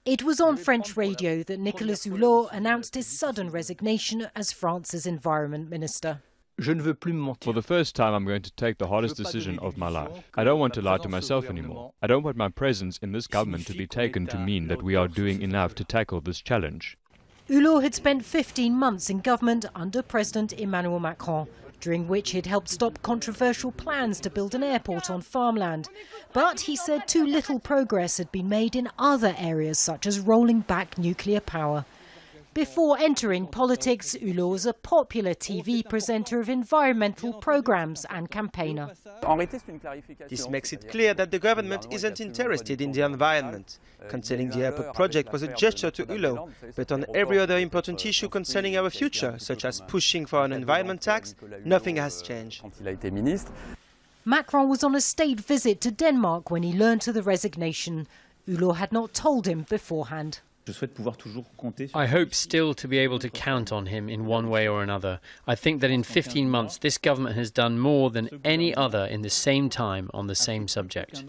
It was on French radio that Nicolas Hulot announced his sudden resignation as France's Environment Minister. For the first time, I'm going to take the hardest decision of my life. I don't want to lie to myself anymore. I don't want my presence in this government to be taken to mean that we are doing enough to tackle this challenge. Hulot had spent 15 months in government under President Emmanuel Macron, during which he'd helped stop controversial plans to build an airport on farmland. But he said too little progress had been made in other areas, such as rolling back nuclear power. Before entering politics, Hulot was a popular TV presenter of environmental programmes and campaigner. This makes it clear that the government isn't interested in the environment. Concerning the airport project was a gesture to Hulot, but on every other important issue concerning our future, such as pushing for an environment tax, nothing has changed. Macron was on a state visit to Denmark when he learned of the resignation. Hulot had not told him beforehand. I hope still to be able to count on him in one way or another. I think that in 15 months this government has done more than any other in the same time on the same subject.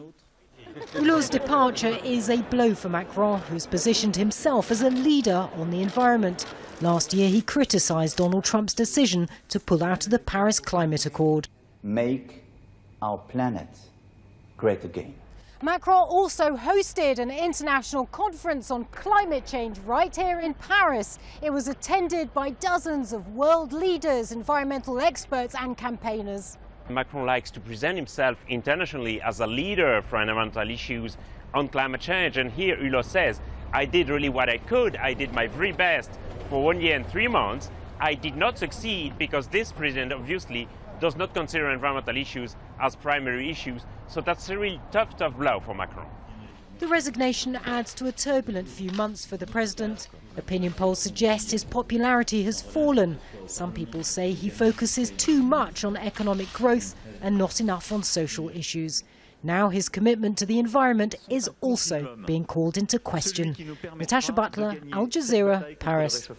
Hulot's departure is a blow for Macron, who's positioned himself as a leader on the environment. Last year he criticised Donald Trump's decision to pull out of the Paris Climate Accord. Make our planet great again. Macron also hosted an international conference on climate change right here in Paris. It was attended by dozens of world leaders, environmental experts and campaigners. Macron likes to present himself internationally as a leader for environmental issues on climate change, and here Hulot says, I did really what I could, I did my very best for 1 year and 3 months. I did not succeed because this president obviously does not consider environmental issues as primary issues, so that's a really tough blow for Macron. The resignation adds to a turbulent few months for the president. Opinion polls suggest his popularity has fallen. Some people say he focuses too much on economic growth and not enough on social issues. Now his commitment to the environment is also being called into question. Natacha, Butler, Al Jazeera, Paris.